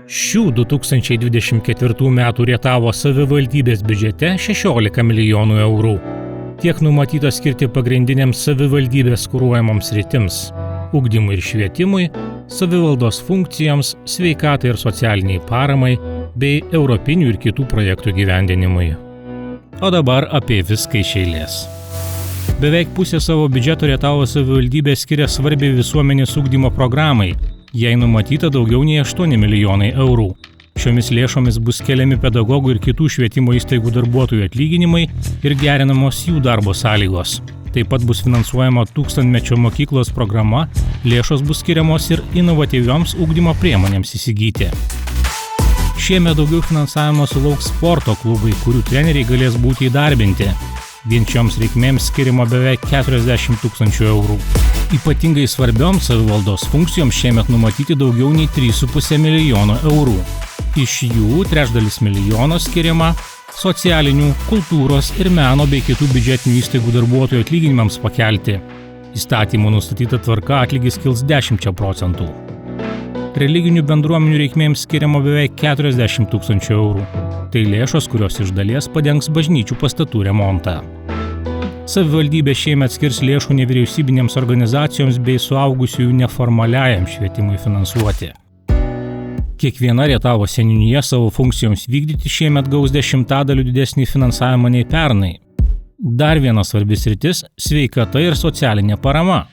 Šių 2024 metų Rietavos savivaldybės biudžete 16 milijonų eurų. Tiek numatyta skirti pagrindinėms savivaldybės kuruojamoms sritims – ugdymui ir švietimui, savivaldos funkcijoms, sveikatai ir socialiniai paramai bei europinių ir kitų projektų gyvendinimui. O dabar apie viską iš eilės. Beveik pusė savo biudžeto Rietavos savivaldybė skiria svarbiai visuomenės ugdymo programai. Jai numatyta daugiau nei 8 milijonai eurų. Šiomis lėšomis bus keliami pedagogų ir kitų švietimo įstaigų darbuotojų atlyginimai ir gerinamos jų darbo sąlygos. Taip pat bus finansuojama 1000-mečio mokyklos programa, lėšos bus skiriamos ir inovatyvioms ugdymo priemonėms įsigyti. Šiemet daugiau finansavimo sulauks sporto klubai, kurių treneriai galės būti įdarbinti. Vien šioms reikmėms skiriama beveik 40 000 eurų. Ypatingai svarbioms savivaldos funkcijoms šiemet numatyti daugiau nei 3,5 milijono eurų. Iš jų 3/3 milijono skiriama socialinių, kultūros ir meno bei kitų biudžetinių įstaigų darbuotojų atlyginimams pakelti. Įstatymų nustatyta tvarka atlygis kils 10%. Religinių bendruomenių reikmėms skiriama beveik 40 000 eurų. Tai lėšos, kurios iš dalies padengs bažnyčių pastatų remontą. Savivaldybė šiemet skirs lėšų nevyriausybinėms organizacijoms bei suaugusiųjų neformaliajam švietimui finansuoti. Kiekviena Rietavos seniūnija savo funkcijoms vykdyti šiemet gaus 10% didesnį finansavimą nei pernai. Dar viena svarbi sritis – sveikata ir socialinė parama.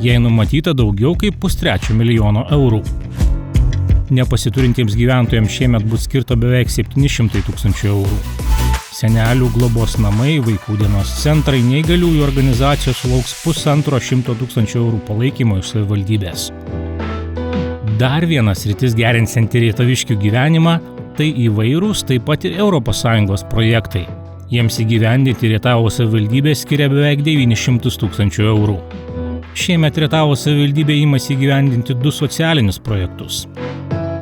Jai numatyta daugiau kaip 1,3 milijono eurų. Nepasiturintiems gyventojams šiemet bus skirta beveik 700 000 eurų. Senelių globos namai, vaikų dienos centrai, neįgaliųjų organizacijos sulauks 150 000 eurų palaikymo iš savivaldybės. Dar vienas sritis gerinsianti rietaviškių gyvenimą – tai įvairūs taip pat ir ES projektai. Jiems įgyvendinti Rietavos savivaldybė skiria beveik 900 000 eurų. Šiemet Rietavos savivaldybė imasi įgyvendinti 2 socialinius projektus.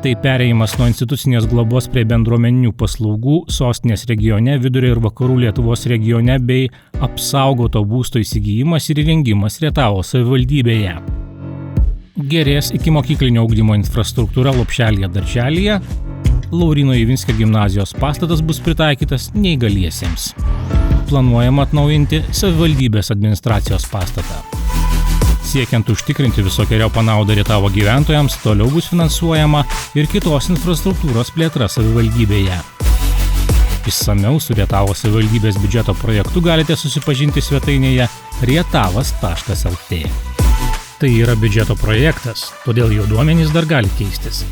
Tai perėjimas nuo institucinės globos prie bendruomeninių paslaugų sostinės regione, vidurio ir vakarų Lietuvos regione bei apsaugoto būsto įsigijimas ir įrengimas Rietavos savivaldybėje. Gerės ikimokyklinio ugdymo infrastruktūra lopšelyje darželyje, Lauryno Ivinskio gimnazijos pastatas bus pritaikytas neįgaliesiems. Planuojama atnaujinti savivaldybės administracijos pastatą. Siekiant užtikrinti visokeriopą naudą Rietavo gyventojams, toliau bus finansuojama ir kitos infrastruktūros plėtra savivaldybėje. Išsamiau su Rietavos savivaldybės biudžeto projektu galite susipažinti svetainėje rietavas.lt. Tai yra biudžeto projektas, todėl jo duomenys dar gali keistis.